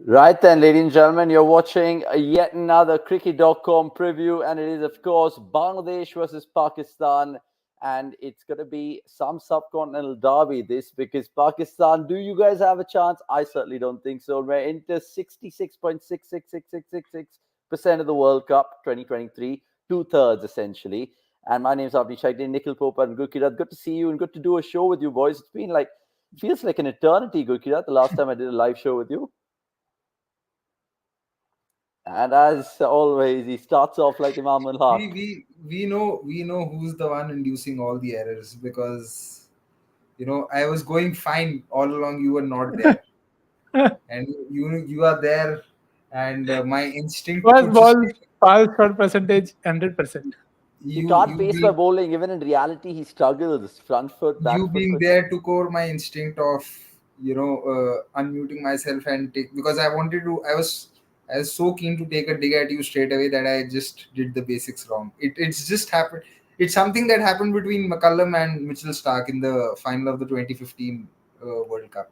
Right then, ladies and gentlemen, you're watching yet another cricket.com preview, and it is, of course, Bangladesh versus Pakistan. And it's going to be some subcontinental derby, this, because Pakistan, do you guys have a chance? I certainly don't think so. We're into 66.6666666% of the World Cup 2023, two-thirds essentially. And my name's Abdi Shakib, Nikhil Popa, and Gurkirat. Good to see you and good to do a show with you, boys. It's been like, feels like an eternity, Gurkirat, the last time I did a live show with you. And as always, he starts off like Imam al Haq. We know who's the one inducing all the errors because I was going fine all along. You were not there, and you are there, and my instinct First could just ball, pass shot percentage 100%. He you can't you pace by being bowling. Even in reality, he struggles. Front foot, you back foot. being there took over my instinct of unmuting myself and take because I was so keen to take a dig at you straight away that I just did the basics wrong. It's just happened. It's something that happened between McCullum and Mitchell Stark in the final of the 2015 World Cup.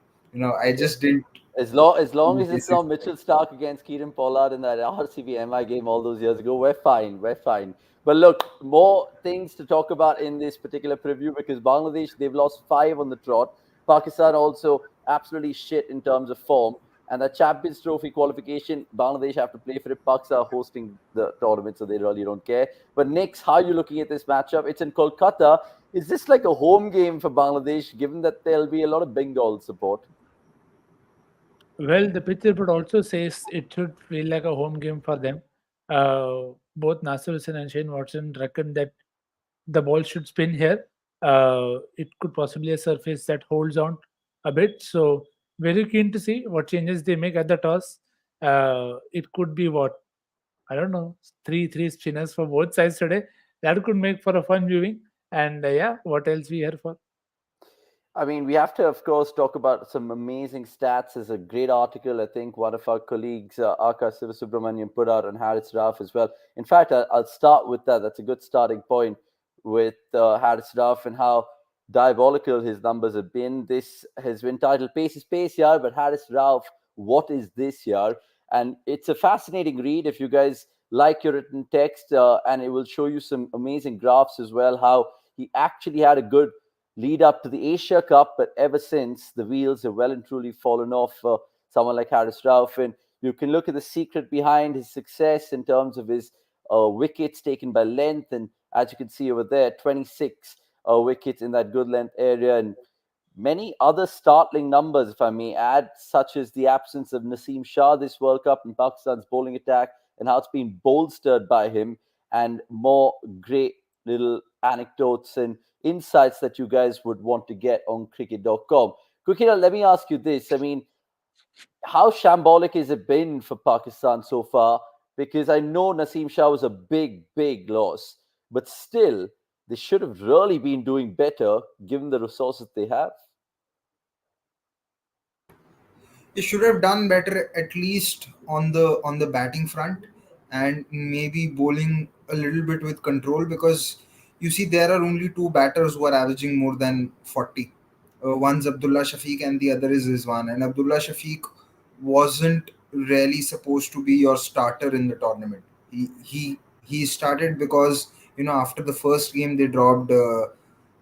I just didn't As long do as it's basics not right. Mitchell Stark against Kieran Pollard in that RCB MI game all those years ago, we're fine. We're fine. But look, more things to talk about in this particular preview because Bangladesh, they've lost 5 on the trot. Pakistan also absolutely shit in terms of form. And the Champions Trophy qualification, Bangladesh have to play for it. Pakistan are hosting the tournament, so they really don't care. But Nick, how are you looking at this matchup? It's in Kolkata. Is this like a home game for Bangladesh, given that there'll be a lot of Bengal support? Well, the pitch report also says it should feel like a home game for them. Both Nasser Hussain and Shane Watson reckon that the ball should spin here. It could possibly a surface that holds on a bit. So very keen to see what changes they make at the toss. It could be what I don't know, three spinners for both sides today. That could make for a fun viewing. And yeah, what else we here for? I mean, we have to, of course, talk about some amazing stats. There's a great article, I think, one of our colleagues, Akash Sivasubramanian, put out on Harris Rauf as well. In fact, I'll start with that. That's a good starting point with Harris Rauf and how diabolical his numbers have been. This has been titled Pace is Pace, yeah, but Harris Rauf, what is this, yeah? And it's a fascinating read if you guys like your written text, and it will show you some amazing graphs as well, how he actually had a good lead up to the Asia Cup, but ever since the wheels have well and truly fallen off for someone like Harris Rauf. And you can look at the secret behind his success in terms of his wickets taken by length. And as you can see over there, 26 wickets in that good length area. And many other startling numbers, if I may add, such as the absence of Naseem Shah this World Cup in Pakistan's bowling attack and how it's been bolstered by him, and more great little anecdotes and insights that you guys would want to get on cricket.com. Cricket, let me ask you this. I mean, how shambolic has it been for Pakistan so far? Because I know Naseem Shah was a big, big loss, but still, they should have really been doing better given the resources they have. They should have done better at least on the batting front and maybe bowling a little bit with control because you see there are only two batters who are averaging more than 40. One's Abdullah Shafiq and the other is Rizwan, and Abdullah Shafiq wasn't really supposed to be your starter in the tournament. He started because after the first game they dropped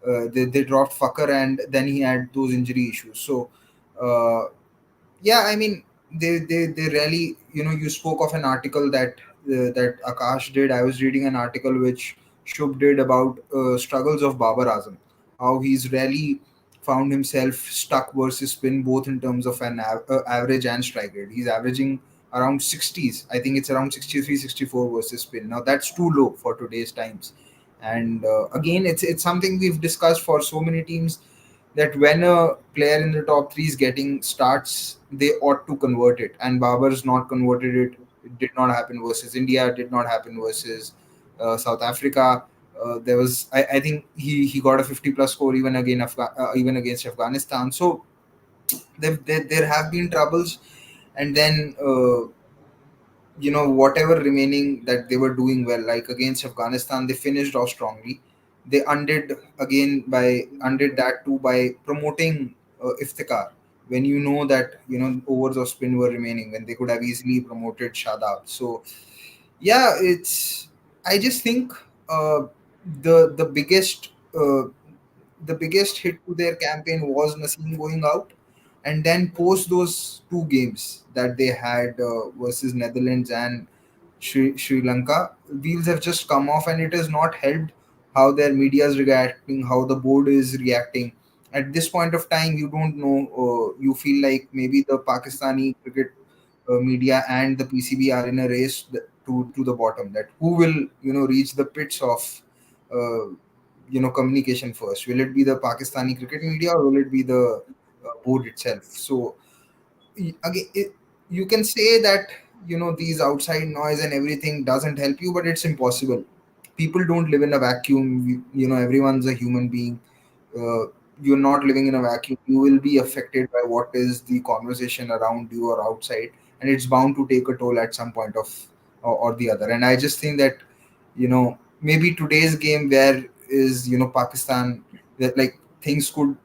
Fucker, and then he had those injury issues. So uh, yeah, I mean, they really, you spoke of an article that Akash did. I was reading an article which Shub did about struggles of Babar Azam, how he's really found himself stuck versus spin both in terms of an average and strike rate. He's averaging around 60s. I think it's around 63, 64 versus spin. Now that's too low for today's times. And again, it's something we've discussed for so many teams that when a player in the top three is getting starts, they ought to convert it. And Babar's not converted it. It did not happen versus India. It did not happen versus South Africa. There was, I think, he got a 50 plus score even against Afghanistan. So there have been troubles, and then whatever remaining that they were doing well, like against Afghanistan, they finished off strongly. They undid that too by promoting Iftikhar, when you know that overs of spin were remaining, when they could have easily promoted Shadab. So yeah, it's I just think uh, the biggest hit to their campaign was Naseem going out, and then post those two games that they had versus Netherlands and Sri Lanka, wheels have just come off, and it has not helped how their media is reacting, how the board is reacting. At this point of time, you don't know. You feel like maybe the Pakistani cricket media and the PCB are in a race to the bottom. That who will reach the pits of communication first? Will it be the Pakistani cricket media, or will it be the board itself? So again, you can say that these outside noise and everything doesn't help you, but it's impossible. People don't live in a vacuum. Everyone's a human being. uh, you're not living in a vacuum. You will be affected by what is the conversation around you or outside, and it's bound to take a toll at some point of or the other. And I just think that maybe today's game, where is Pakistan, that like things could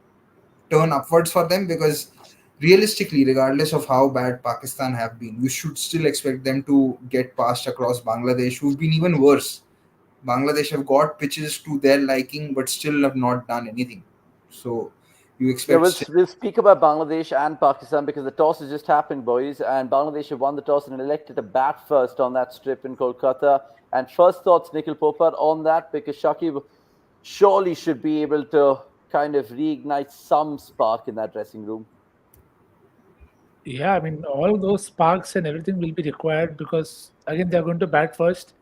turn upwards for them, because realistically, regardless of how bad Pakistan have been, you should still expect them to get past across Bangladesh, who've been even worse. Bangladesh have got pitches to their liking, but still have not done anything. So you Yeah, expect still. we'll speak about Bangladesh and Pakistan because the toss has just happened, boys, and Bangladesh have won the toss and elected to bat first on that strip in Kolkata. And first thoughts, Nikhil Popat, on that because Shakib surely should be able to kind of reignite some spark in that dressing room. Yeah, I mean, all those sparks and everything will be required because, again, they're going to bat first.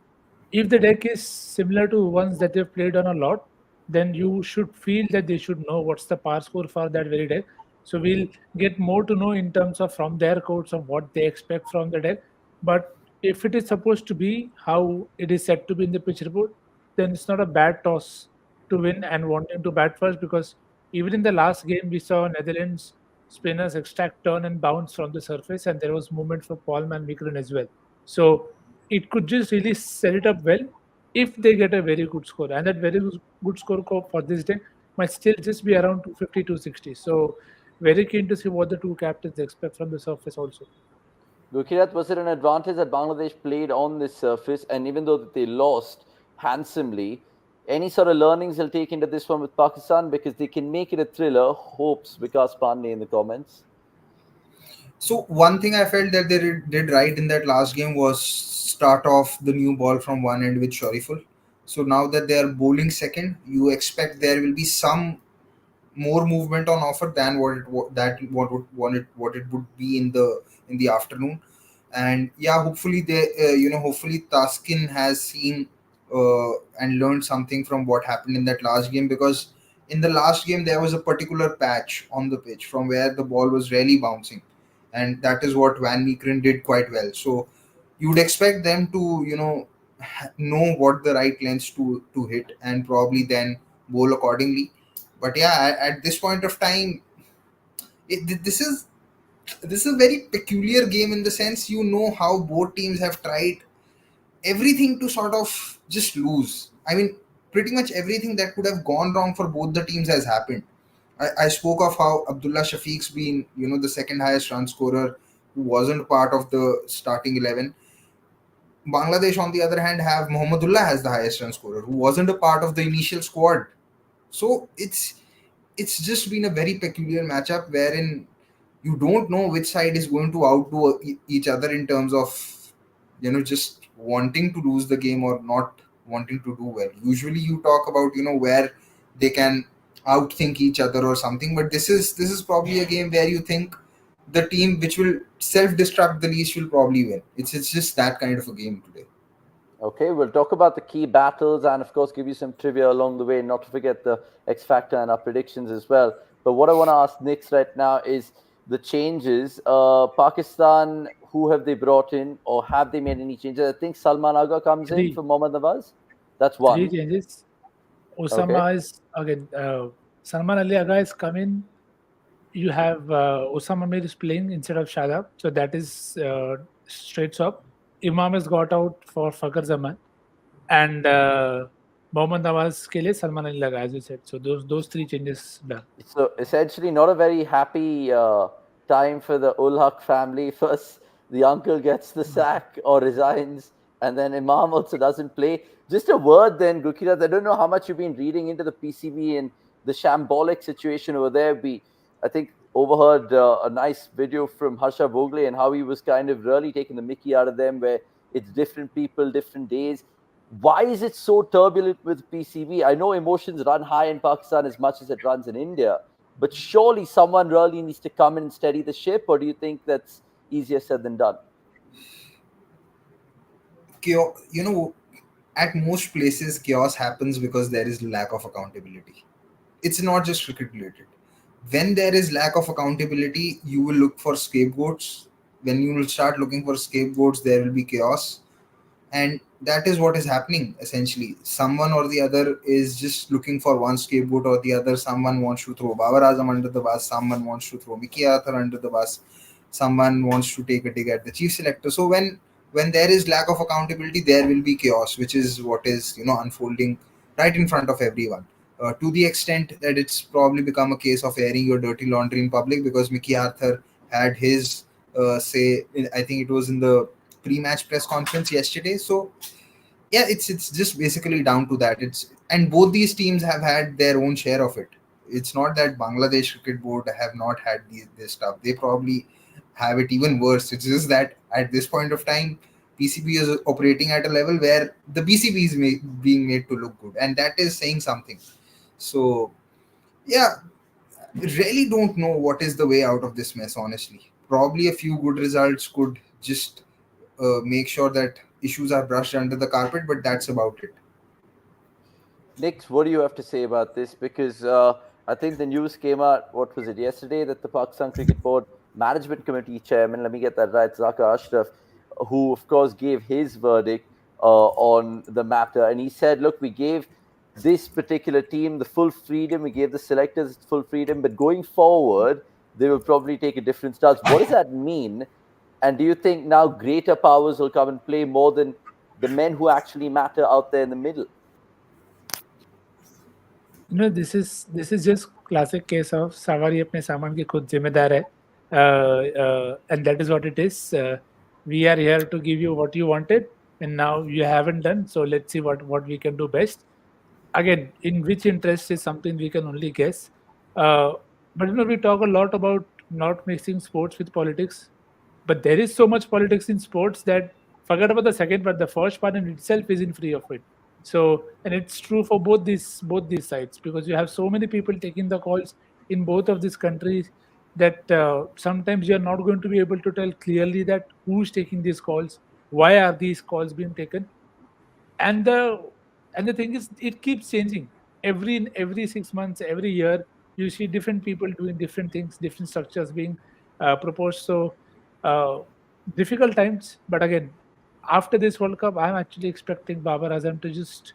If the deck is similar to ones that they've played on a lot, then you should feel that they should know what's the par score for that very deck. So we'll get more to know in terms of from their codes of what they expect from the deck. But if it is supposed to be how it is said to be in the pitch report, then it's not a bad toss to win and wanting to bat first because even in the last game we saw Netherlands spinners extract turn and bounce from the surface and there was movement for Paul Van Meekeren as well. So it could just really set it up well if they get a very good score. And that very good score for this day might still just be around 250, 260. So very keen to see what the two captains expect from the surface also. Gurkirat, was it an advantage that Bangladesh played on this surface? And even though that they lost handsomely, any sort of learnings they'll take into this one with Pakistan because they can make it a thriller? Hopes Vikas Pandey in the comments. So one thing I felt that they did right in that last game was start off the new ball from one end with Shariful. So now that they are bowling second, you expect there will be some more movement on offer than what it would be in the afternoon. And yeah, hopefully hopefully Taskin has seen and learned something from what happened in that last game, because in the last game there was a particular patch on the pitch from where the ball was really bouncing, and that is what Van Meekeren did quite well. So you would expect them to know what the right lengths to hit and probably then bowl accordingly. But yeah, at this point of time, this is a very peculiar game in the sense how both teams have tried everything to sort of just lose. I mean, pretty much everything that could have gone wrong for both the teams has happened. I spoke of how Abdullah Shafiq's been the second highest run scorer who wasn't part of the starting 11. Bangladesh, on the other hand, have Mohammedullah as the highest run scorer who wasn't a part of the initial squad. So it's just been a very peculiar matchup wherein you don't know which side is going to outdo each other in terms of just wanting to lose the game or not wanting to do well. Usually you talk about where they can outthink each other or something, but this is probably a game where you think the team which will self destruct the least will probably win. It's just that kind of a game today. Okay, we'll talk about the key battles and, of course, give you some trivia along the way, not to forget the X Factor and our predictions as well. But what I want to ask Nix right now is the changes. Pakistan, who have they brought in or have they made any changes? I think Salman Agha comes in Three, for Mohammad Nawaz. That's three one. changes. Okay. Osama is again. Salman Ali Aga is coming. You have Osama Mir is playing instead of Shadab, so that is straight swap. Imam has got out for Fakar Zaman, and Mohammad Nawaz ke liye Salman Ali laga, as you said. So those three changes done. So essentially, not a very happy time for the Ul Haq family. First, the uncle gets the sack or resigns, and then Imam also doesn't play. Just a word then, Gurkirat. I don't know how much you've been reading into the PCB and the shambolic situation over there. I think, overheard a nice video from Harsha Bogle and how he was kind of really taking the mickey out of them, where it's different people, different days. Why is it so turbulent with PCB? I know emotions run high in Pakistan as much as it runs in India, but surely someone really needs to come in and steady the ship, or do you think that's easier said than done? You know, at most places, chaos happens because there is lack of accountability. It's not just cricket related. When there is lack of accountability, you will look for scapegoats. When you will start looking for scapegoats, there will be chaos. And that is what is happening essentially. Someone or the other is just looking for one scapegoat or the other. Someone wants to throw Babar Azam under the bus, someone wants to throw Mickey Arthur under the bus, someone wants to take a dig at the chief selector. So when there is lack of accountability, there will be chaos, which is what is unfolding right in front of everyone. To the extent that it's probably become a case of airing your dirty laundry in public, because Mickey Arthur had his say, I think it was in the pre-match press conference yesterday. So yeah, it's just basically down to that. It's and both these teams have had their own share of it. It's not that Bangladesh Cricket Board have not had this stuff. They probably have it even worse. It's just that at this point of time, PCB is operating at a level where the PCB is being made to look good, and that is saying something. So yeah, really don't know what is the way out of this mess, honestly. Probably a few good results could just make sure that issues are brushed under the carpet, but that's about it. Nick, what do you have to say about this? Because I think the news came out, what was it, yesterday, that the Pakistan Cricket Board Management Committee chairman, let me get that right, Zaka Ashraf, who, of course, gave his verdict on the matter. And he said, look, we gave this particular team the full freedom, we gave the selectors full freedom, but going forward, they will probably take a different stance. What does that mean? And do you think now greater powers will come and play more than the men who actually matter out there in the middle? This is just classic case of सवारी अपने सामान की खुद जिम्मेदार है, and that is what it is. We are here to give you what you wanted, and now you haven't done. So let's see what we can do best. Again, in which interest is something we can only guess. Uh, but we talk a lot about not mixing sports with politics, but there is so much politics in sports that forget about the second part. The first part in itself isn't free of it. So, and it's true for both these sides, because you have so many people taking the calls in both of these countries that sometimes you are not going to be able to tell clearly that who's taking these calls, why are these calls being taken, and the thing is, it keeps changing every 6 months, every year. You see different people doing different things, different structures being proposed. So uh, difficult times, but again, after this World Cup, I'm actually expecting Babar Azam to just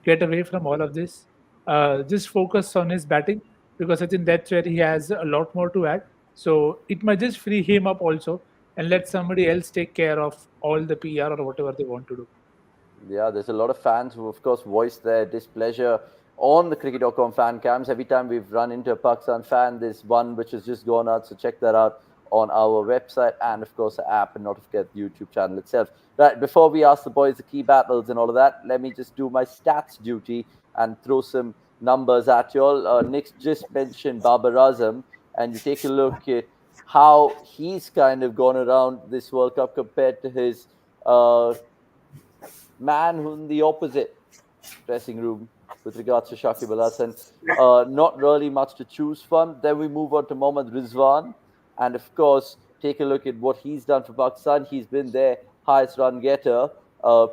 get away from all of this, just focus on his batting, because I think that's where he has a lot more to add. So it might just free him up also, and let somebody else take care of all the PR or whatever they want to do. Yeah, there's a lot of fans who, of course, voiced their displeasure on the cricket.com fan cams. Every time we've run into a Pakistan fan, there's one which has just gone out. So check that out on our website and, of course, the app, and not to forget the YouTube channel itself. Right, before we ask the boys the key battles and all of that, let me just do my stats duty and throw some numbers at you all. Nick's just mentioned Babar Azam, and you take a look at how he's kind of gone around this World Cup compared to his uh, man in the opposite dressing room with regards to Shakib Al Hassan. Not really much to choose from. Then we move on to Mohammad Rizwan. And of course, take a look at what he's done for Pakistan. He's been their highest run getter,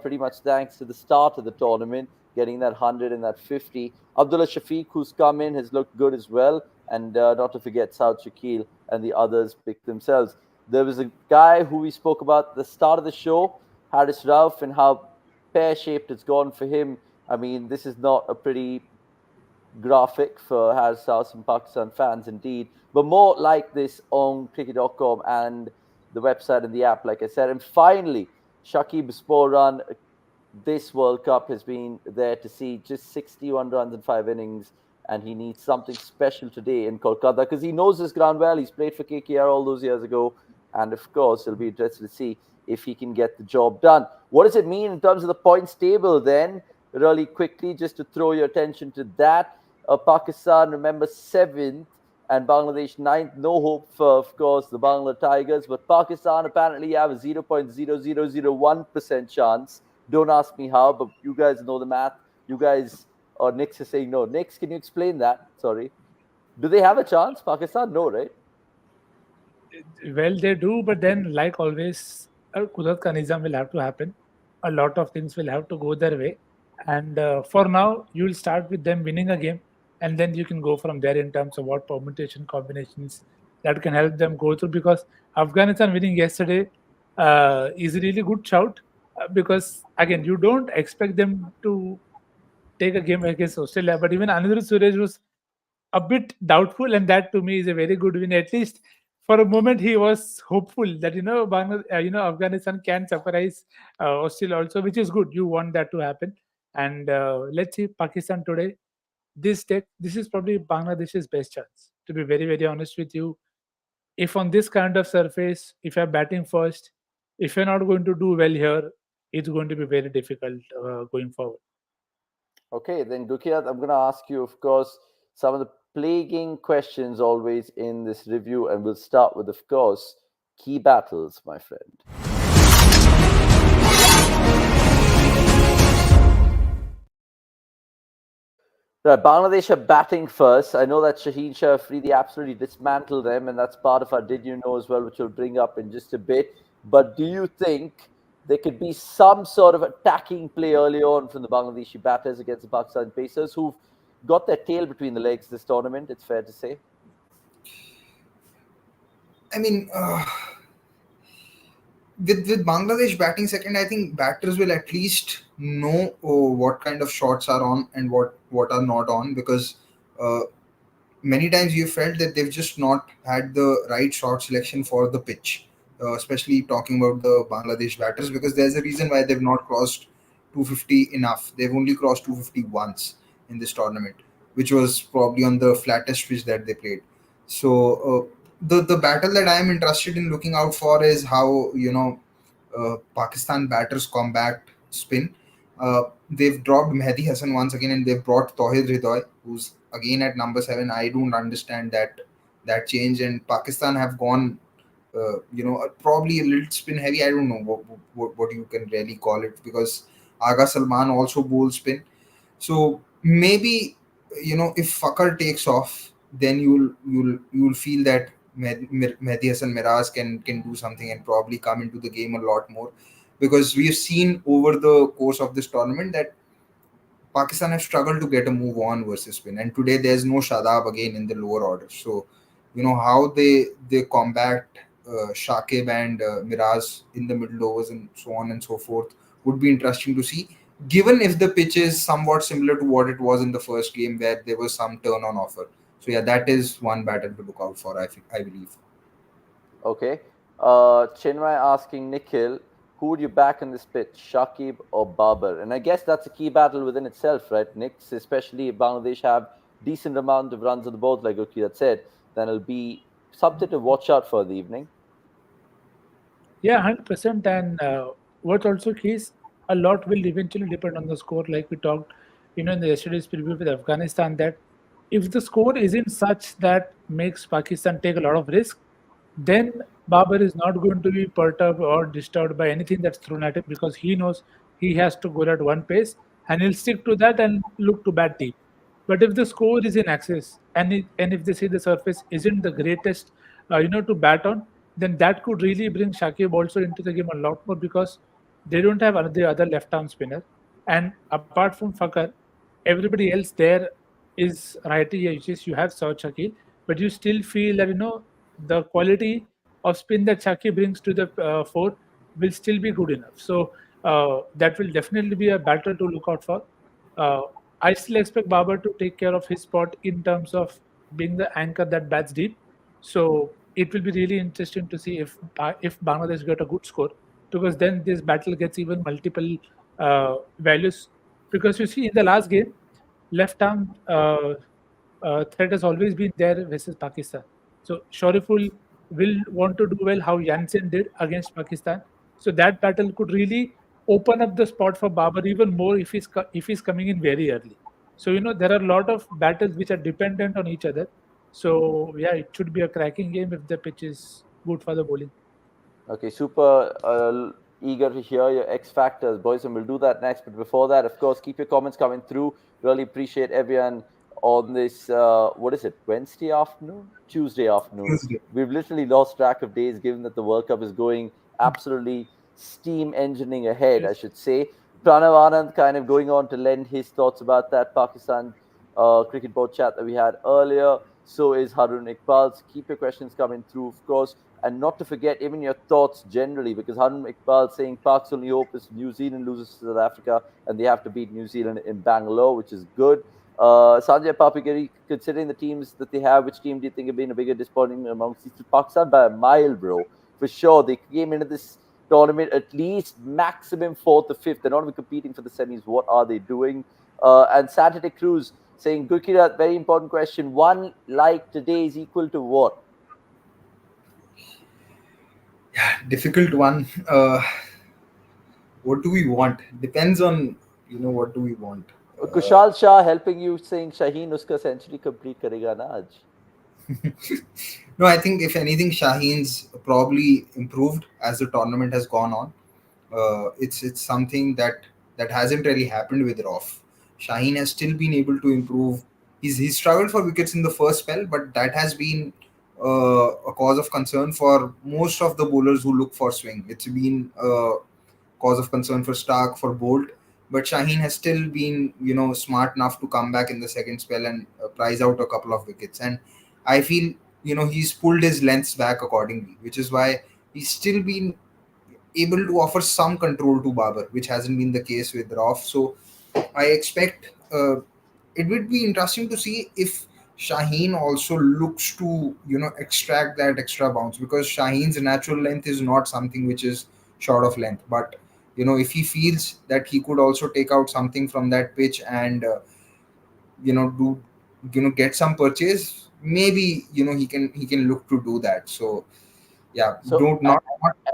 pretty much thanks to the start of the tournament, getting that 100 and that 50. Abdullah Shafiq, who's come in, has looked good as well. And not to forget Saud Shakil and the others picked themselves. There was a guy who we spoke about at the start of the show, Haris Rauf, and how pear shaped it's gone for him. I mean, this is not a pretty graphic for Haris Rauf and Pakistan fans, indeed, but more like this on cricket.com and the website and the app, like I said. And finally, Shakib's spore run this World Cup has been there to see, just 61 runs in 5 innings. and he needs something special today in Kolkata because he knows this ground well. He's played for KKR all those years ago, and of course, it'll be interesting to see if he can get the job done. What does it mean in terms of the points table then? Really quickly, just to throw your attention to that. Pakistan, remember, seventh, and Bangladesh ninth. No hope for, of course, the Bangla Tigers, but Pakistan apparently have a 0.0001% chance. Don't ask me how, but you guys know the math. You guys, or Nix is saying no. Nix, can you explain that? Sorry. Do they have a chance? Pakistan? No, right? Well, they do, but then, like always, Kudat ka nizam will have to happen. A lot of things will have to go their way. And for now, you'll start with them winning a game, and then you can go from there in terms of what permutation combinations that can help them go through. Because Afghanistan winning yesterday is a really good shout. Because again, you don't expect them to take a game against Australia, but even Anil Suresh was a bit doubtful, and that to me is a very good win. At least for a moment, he was hopeful that Afghanistan can surprise Australia also, which is good. You want that to happen, and let's see Pakistan today. This is probably Bangladesh's best chance. To be very very honest with you, if on this kind of surface, if you're batting first, if you're not going to do well here, it's going to be very difficult going forward. Okay, then Gurkiat, I'm going to ask you, of course, some of the plaguing questions always in this review, and we'll start with, of course, key battles, my friend. Right, Bangladesh are batting first. I know that Shaheen Afridi absolutely dismantled them, and that's part of our Did You Know as well, which we'll bring up in just a bit. But do you think there could be some sort of attacking play early on from the Bangladeshi batters against the Pakistan Pacers, who've got their tail between the legs this tournament, it's fair to say? I mean, with Bangladesh batting second, I think batters will at least know what kind of shots are on and what are not on, because uh, many times you felt that they've just not had the right shot selection for the pitch, especially talking about the Bangladesh batters, because there's a reason why they've not crossed 250 enough. They've only crossed 250 once in this tournament, which was probably on the flattest pitch that they played. So the battle that I am interested in looking out for is how Pakistan batters combat spin. They've dropped Mehdi Hassan once again, and they've brought Tauhid Hridoy, who's again at number seven. I don't understand that change. And Pakistan have gone, probably a little spin heavy. I don't know what you can really call it, because Aga Salman also bowls spin. So maybe, if Fakar takes off, then you'll feel that Mehdi Hassan Miraz can do something and probably come into the game a lot more, because we have seen over the course of this tournament that Pakistan have struggled to get a move on versus spin, and today there's no Shadab again in the lower order. So, how they combat Shakib and Miraz in the middle overs and so on and so forth would be interesting to see. Given if the pitch is somewhat similar to what it was in the first game, where there was some turn on offer. So yeah, that is one battle to look out for. I believe. Okay. Chinmay asking Nikhil, who would you back in this pitch, Shakib or Babar? And I guess that's a key battle within itself, right, Nick? Especially if Bangladesh have decent amount of runs on the board, like Gurkiat said, then it'll be something to watch out for the evening. Yeah, 100%. And what also key is a lot will eventually depend on the score, like we talked, in the yesterday's preview with Afghanistan, that if the score isn't such that makes Pakistan take a lot of risk, then Babar is not going to be perturbed or disturbed by anything that's thrown at him, because he knows he has to go at one pace and he'll stick to that and look to bat deep. But if the score is in excess, and if they see the surface isn't the greatest, to bat on, then that could really bring Shakib also into the game a lot more, because they don't have the other left arm spinner. And apart from Fakar, everybody else there is righty edges. You have South Shakil, but you still feel that the quality of spin that Shakib brings to the fore will still be good enough. So that will definitely be a battle to look out for. Uh, I still expect Babar to take care of his spot in terms of being the anchor that bats deep. So it will be really interesting to see if Bangladesh get a good score, because then this battle gets even multiple values. Because you see in the last game, left arm threat has always been there versus Pakistan. So will want to do well how Jansen did against Pakistan. So that battle could really open up the spot for Babar even more if he's coming in very early. So there are a lot of battles which are dependent on each other. So yeah, it should be a cracking game if the pitch is good for the bowling. Okay, super eager to hear your X factors, boys, and we'll do that next. But before that, of course, keep your comments coming through. Really appreciate everyone on this. What is it? Wednesday afternoon, Tuesday afternoon. Tuesday. We've literally lost track of days, given that the World Cup is going absolutely steam engineing ahead, I Yes. should say. Pranav Anand kind of going on to lend his thoughts about that Pakistan cricket board chat that we had earlier. So is Harun Iqbal's. Keep your questions coming through, of course, and not to forget even your thoughts generally, because Harun Iqbal saying Pak's only hope is New Zealand loses to South Africa and they have to beat New Zealand in Bangalore, which is good. Sanjay Papigiri, considering the teams that they have, which team do you think have been a bigger disappointment amongst these two? Pakistan by a mile, bro, for sure. They came into this tournament at least maximum fourth or fifth. They're not even competing for the semis. What are they doing? And Saturday Cruz saying, Gurkirat, very important question. One like today is equal to what? Difficult one. What do we want? Depends on what do we want. Kushal Shah helping you saying Shaheen uska century complete karega na aaj. No, I think if anything, Shaheen's probably improved as the tournament has gone on. It's something that hasn't really happened with Rauf. Shaheen has still been able to improve. He's struggled for wickets in the first spell, but that has been a cause of concern for most of the bowlers who look for swing. It's been cause of concern for Stark, for Bolt. But Shaheen has still been, smart enough to come back in the second spell and prize out a couple of wickets. And I feel, he's pulled his lengths back accordingly, which is why he's still been able to offer some control to Babar, which hasn't been the case with Rauf. So I expect it would be interesting to see if Shaheen also looks to extract that extra bounce, because Shaheen's natural length is not something which is short of length. But if he feels that he could also take out something from that pitch and do get some purchase, maybe he can look to do that. So yeah, So, don't not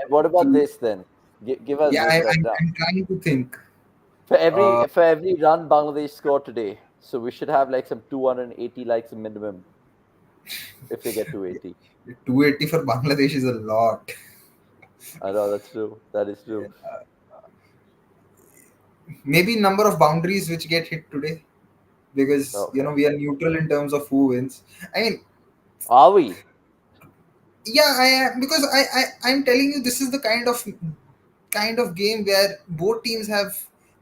what about to, this then? Give us yeah, this right now. I'm trying to think. For every run Bangladesh scored today, so we should have like some 280 likes a minimum if they get 280. 280 for Bangladesh is a lot. I know that's true. That is true. Maybe number of boundaries which get hit today, because Okay. we are neutral in terms of who wins. I mean, Are we? yeah, I am, because I'm telling you, this is the kind of game where both teams have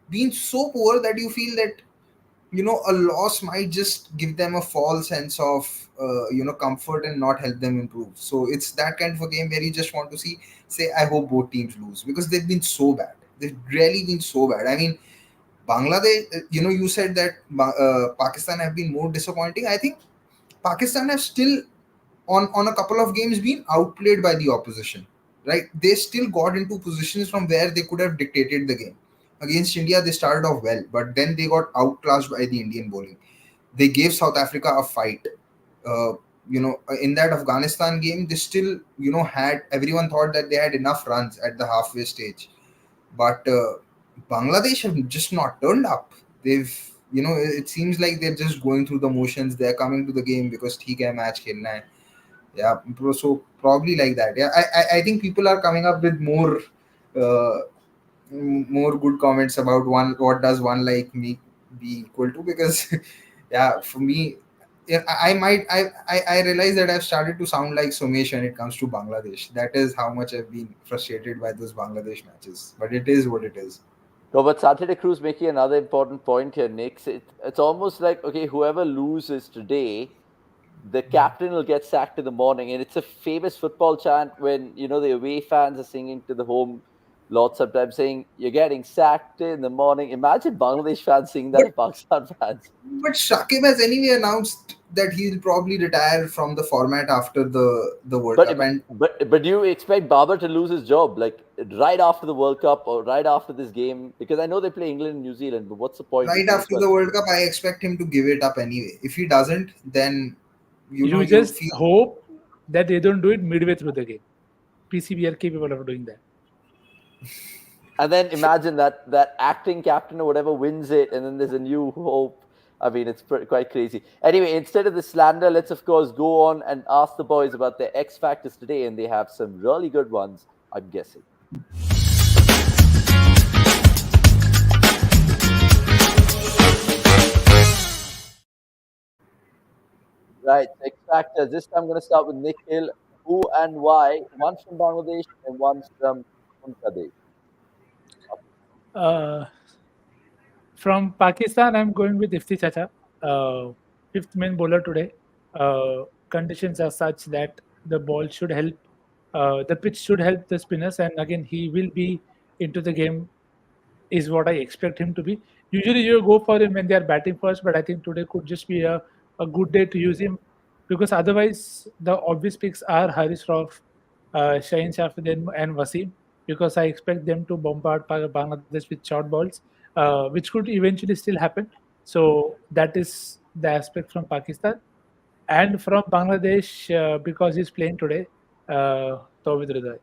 been so poor that you feel that a loss might just give them a false sense of comfort and not help them improve. So it's that kind of a game where you just want to say, I hope both teams lose, because they've been so bad. They've really been so bad. I mean, Bangladesh, you said that Pakistan have been more disappointing. I think Pakistan have still, on a couple of games, been outplayed by the opposition. Right? They still got into positions from where they could have dictated the game. Against India, they started off well, but then they got outclassed by the Indian bowling. They gave South Africa a fight. Uh, in that Afghanistan game, they still, had everyone thought that they had enough runs at the halfway stage, but Bangladesh have just not turned up. They've, it seems like they're just going through the motions. They're coming to the game because ठीक है match खेलना है. Yeah, so probably like that. Yeah, I think people are coming up with uh, more good comments about one. What does one like me be equal to? Because yeah, for me, yeah, I realize that I've started to sound like Somesh when it comes to Bangladesh. That is how much I've been frustrated by those Bangladesh matches. But it is what it is. No, but Saturday Cruz making another important point here, Nick. It's almost like, okay, whoever loses today, the captain will get sacked in the morning. And it's a famous football chant when, the away fans are singing to the home, lots of times saying you're getting sacked in the morning. Imagine Bangladesh fans saying that But to Pakistan fans. but Shakib has anyway announced that he'll probably retire from the format after the World But Cup, and but do you expect Babar to lose his job like right after the World Cup or right after this game? Because I know they play England and New Zealand, but what's the point right with this after one? the World Cup, I expect him to give it up anyway. If he doesn't, then You you would just feel. hope that they don't do it midway through the game. PCB are capable of doing that. And then imagine that acting captain or whatever wins it, and then there's a new hope. I mean, it's quite crazy. Anyway, instead of the slander, let's of course go on and ask the boys about their X factors today, and they have some really good ones, I'm guessing. Right, so X factors. This time I'm going to start with Nikhil. Who and why? One's from Bangladesh and one's from Kolkata. Uh, from Pakistan, I'm going with Ifti Chacha, fifth main bowler today. Conditions are such that the ball should help, the pitch should help the spinners, and again, he will be into the game is what I expect him to be. Usually, you go for him when they are batting first, but I think today could just be a good day to use him because otherwise, the obvious picks are Haris Rauf, Shaheen Afridi, and Wasim because I expect them to bombard Bangladesh with short balls, which could eventually still happen. So, that is the aspect from Pakistan. And from Bangladesh, because he's playing today, Tawhid Hriday.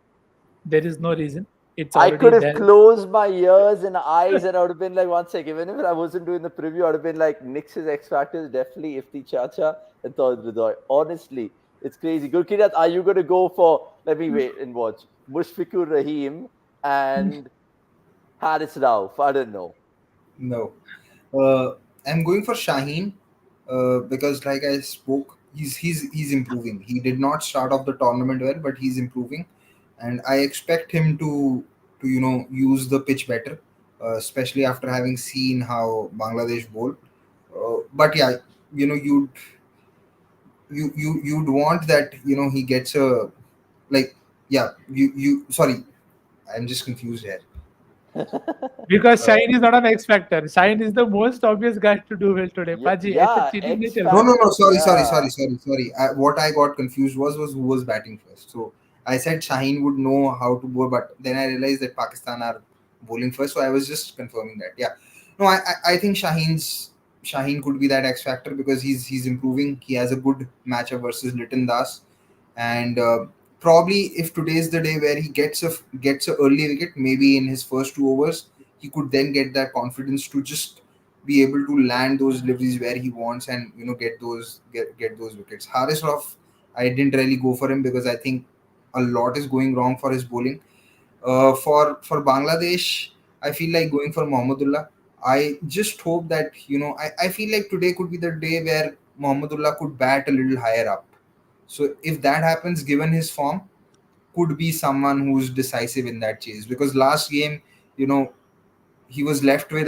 There is no reason. It's I already could have there. closed my ears and eyes and I would have been like, one second, even if I wasn't doing the preview, I would have been like, Nix's X Factor is definitely Ifti Chacha and Tawhid Hriday. Honestly, it's crazy. Good Kirat, are you going to go for, let me wait and watch, Mushfiqur Rahim and Haris Rauf? I don't know. No. I'm going for Shaheen because, like I spoke, he's improving. He did not start off the tournament well, but he's improving, and I expect him to use the pitch better, especially after having seen how Bangladesh bowl. But yeah, you know you'd want that he gets a like yeah you sorry, I'm just confused here. Because Uh, Shine is not an X factor. Shine is the most obvious guy to do well today. Yeah, Paji, ऐसे yeah, cheating नहीं X चलता. No. Factor. Sorry, Yeah. sorry. What I got confused was who was batting first. So I said Shaheen would know how to bowl, but then I realized that Pakistan are bowling first. So I was just confirming that. Yeah, no, I think Shaheen could be that X factor because he's improving. He has a good matchup versus Liton Das, and probably if today is the day where he gets a early wicket, maybe in his first 2 overs, he could then get that confidence to just be able to land those deliveries where he wants and get those wickets. Haris Rauf, I didn't really go for him because I think a lot is going wrong for his bowling. For Bangladesh, I feel like going for Mohammedullah. I just hope that I feel like today could be the day where Mohammedullah could bat a little higher up. So if that happens, given his form, could be someone who's decisive in that chase. Because last game, you know, he was left with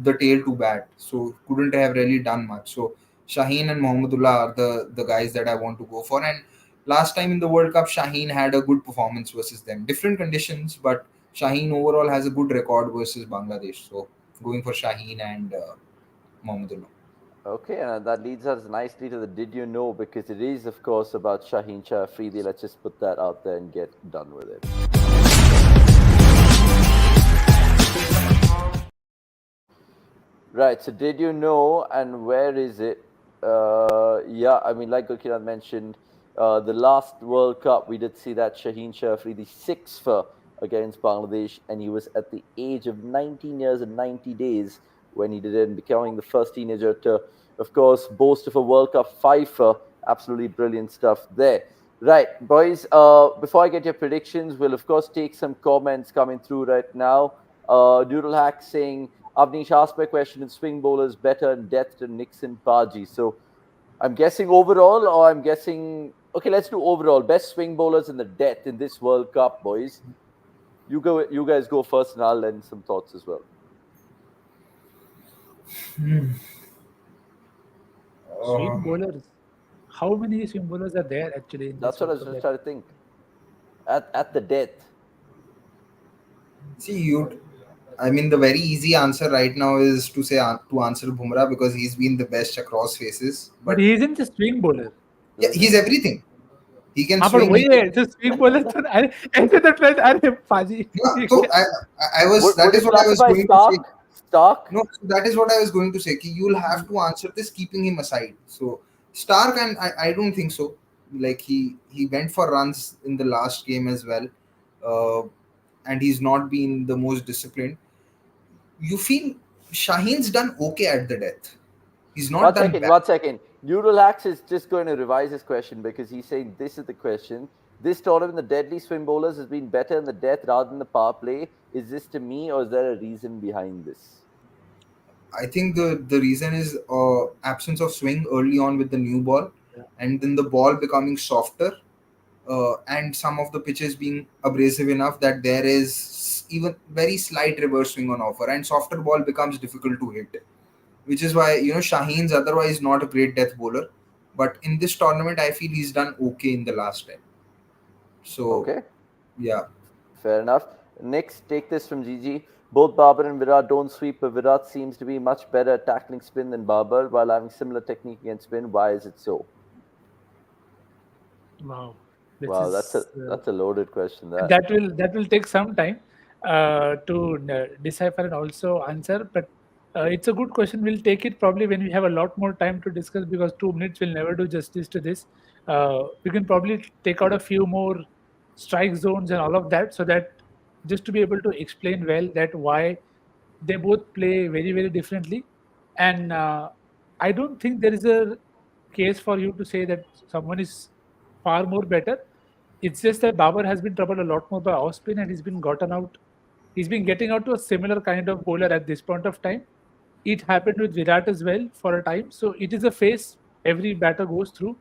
the tail to bat, so couldn't have really done much. So Shaheen and Mohammedullah are the guys that I want to go for. And last time in the World Cup, Shaheen had a good performance versus them. Different conditions, but Shaheen overall has a good record versus Bangladesh. So going for Shaheen and Mohammedullah. Okay, and that leads us nicely to the did you know, because it is, of course, about Shaheen Afridi. Let's just put that out there and get done with it. Right. So, did you know, and where is it? Yeah, I mean, like Gulkiran mentioned, the last World Cup, we did see that Shaheen Afridi six for against Bangladesh, and he was at the age of 19 years and 90 days when he did it, becoming the first teenager to, of course, boast of a World Cup five for. Absolutely brilliant stuff there. Right, boys. Before I get your predictions, we'll of course take some comments coming through right now. Doodle Hack saying Avnish asked my question in swing bowlers better in depth than Nixon Paji. So I'm guessing overall, or I'm guessing okay, let's do overall. Best swing bowlers in the depth in this World Cup, boys. You guys go first and I'll lend some thoughts as well. Uh, Swing bowlers. How many swing bowlers are there actually in That's this what I World was Cup? just trying to think. At the death. See, I mean, the very easy answer right now is to say to answer Bumrah because he's been the best across faces. But But he isn't a swing bowler. yeah, Isn't he's it? everything. He can हाँ पर swing. He वही can. है जो swing bowler तो अरे ऐसे तो trend अरे पाजी No, ठीक so है I was. That Would is you what I was classify going to say. Stark? Stark? No, so that is what I was going to say. Ki you'll have to answer this keeping him aside. So Stark, and I don't think so. Like he went for runs in the last game as well, uh, and he's not been the most disciplined. You feel Shaheen's done okay at the death. He's not One done second, bad. one second. Urolax is just going to revise his question because he's saying this is the question. This tournament, the deadly swing bowlers has been better in the death rather than the power play. Is this to me or is there a reason behind this? I think the reason is absence of swing early on with the new ball, and then the ball becoming softer, and some of the pitches being abrasive enough that there is even very slight reverse swing on offer, and softer ball becomes difficult to hit. Which is why Shaheen's otherwise not a great death bowler, but in this tournament I feel he's done okay in the last 10. So Okay, yeah, fair enough. Next, take this from Gigi. Both Babar and Virat don't sweep, but Virat seems to be much better at tackling spin than Babar while having similar technique against spin. Why is it so? wow this Wow, is that's a loaded question. That that will take some time to decipher and also answer. But it's a good question. We'll take it probably when we have a lot more time to discuss because 2 minutes will never do justice to this. We can probably take out a few more strike zones and all of that so that just to be able to explain well that why they both play very very differently. And I don't think there is a case for you to say that someone is far more better. It's just that Babar has been troubled a lot more by off spin and he's been gotten out. He's been getting out to a similar kind of bowler at this point of time. It happened with Virat as well for a time. So it is a phase every batter goes through.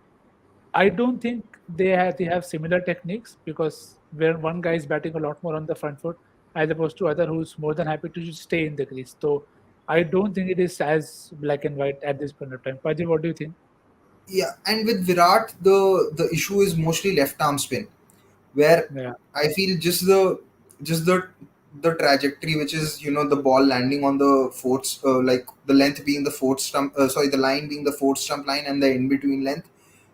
I don't think they have similar techniques because where one guy is batting a lot more on the front foot as opposed to other who's more than happy to just stay in the crease. So I don't think it is as black and white at this point of time. Paji, what do you think? yeah, and with Virat the issue is mostly left arm spin, where Yeah. I feel just the trajectory, which is the ball landing on the fourth, like the length being the fourth stump, sorry, the line being the fourth stump line and the in between length,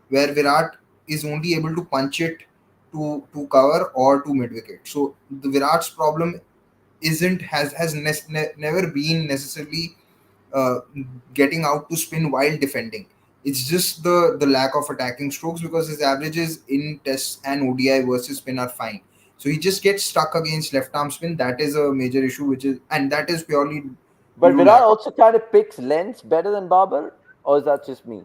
where Virat is only able to punch it to cover or to mid wicket. So the Virat's problem isn't has never been necessarily uh, getting out to spin while defending. It's just the lack of attacking strokes because his averages in tests and ODI versus spin are fine. So he just gets stuck against left arm spin. That is a major issue, and that is purely due but to Virat lack of. also kind of picks lengths better than Babar, or is that just me?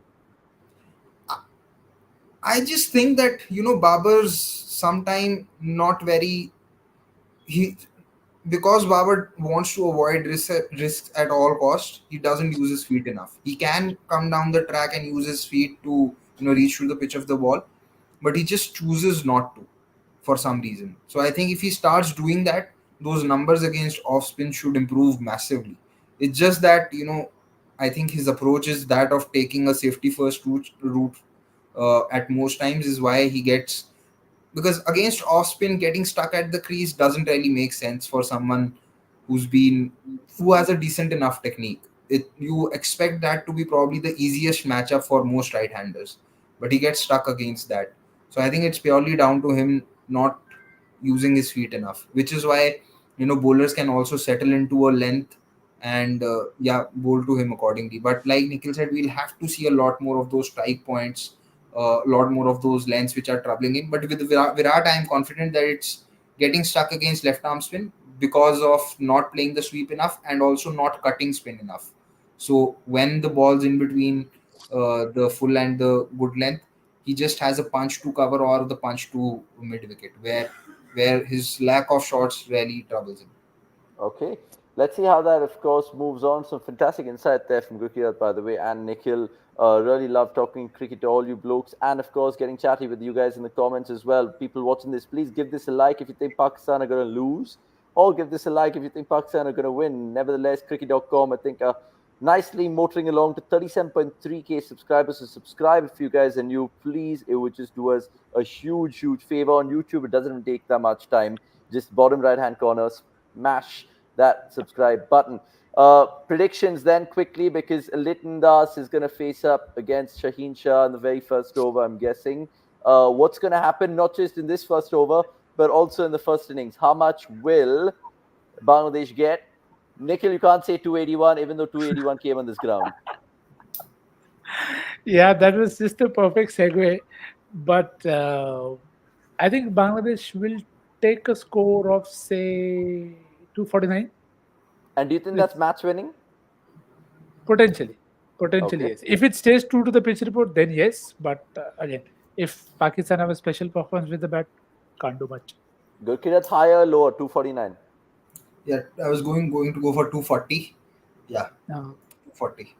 I just think that Babar's sometime not very he because Babar wants to avoid risks at all cost. He doesn't use his feet enough. He can come down the track and use his feet to reach to the pitch of the ball, but he just chooses not to for some reason. So I think if he starts doing that, those numbers against off spin should improve massively. It's just that I think his approach is that of taking a safety first route at most times is why he gets, because against off spin getting stuck at the crease doesn't really make sense for someone who's been who has a decent enough technique. You expect that to be probably the easiest matchup for most right handers, but he gets stuck against that. So I think it's purely down to him not using his feet enough, which is why bowlers can also settle into a length and yeah, bowl to him accordingly. But like Nikhil said, we'll have to see a lot more of those strike points, a lot more of those lengths which are troubling him. But with Virat, I am confident that it's getting stuck against left arm spin because of not playing the sweep enough and also not cutting spin enough. So when the ball's in between the full and the good length, he just has a punch to cover or the punch to mid wicket, where his lack of shots really troubles him. Okay, let's see how that, of course, moves on. Some fantastic insight there from Gurkirat, by the way, and Nikhil. Really love talking cricket to all you blokes, and of course, getting chatty with you guys in the comments as well. People watching this, please give this a like if you think Pakistan are going to lose, or give this a like if you think Pakistan are going to win. Nevertheless, cricket.com, I think, nicely motoring along to 37.3K subscribers. So subscribe if you guys are new, please. It would just do us a huge, huge favor on YouTube. It doesn't even take that much time. Just bottom right hand corner, mash that subscribe button. Predictions then quickly, because Liton Das is going to face up against Shaheen Shah in the very first over, I'm guessing. What's going to happen not just in this first over, but also in the first innings? How much will Bangladesh get? Nikhil, you can't say 281, even though 281 came on this ground. Yeah, that was just a perfect segue. But I think Bangladesh will take a score of, say, 249. And do you think that's Let's match winning? potentially, potentially Okay. yes. If it stays true to the pitch report, then yes. But again, if Pakistan have a special performance with the bat, can't do much. Good. That's higher, lower, 249. Yeah, I was going to go for 240. Yeah, Uh, 240.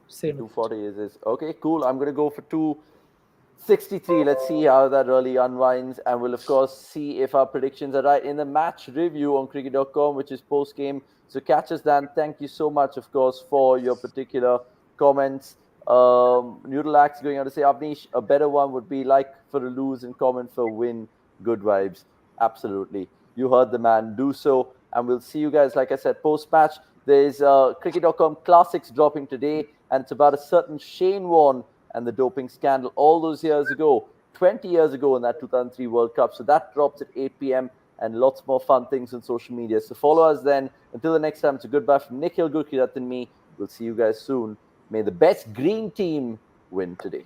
Same with it. 240 is okay, cool. I'm going to go for 263. Let's see how that really unwinds. And we'll, of course, see if our predictions are right in the match review on cricket.com, which is post game. So, catch us, Dan. Thank you so much, of course, for your particular comments. Noodleax going on to say, Avnish, a better one would be like for a lose and comment for win. Good vibes. Absolutely. You heard the man. Do so. And we'll see you guys, like I said, post match. There's cricket.com classics dropping today, and it's about a certain Shane Warne and the doping scandal all those years ago, 20 years ago in that 2003 World Cup. So that drops at 8 p.m. and lots more fun things on social media. So follow us then. Until the next time, it's a goodbye from Nikhil Gurkirat and me. We'll see you guys soon. May the best green team win today.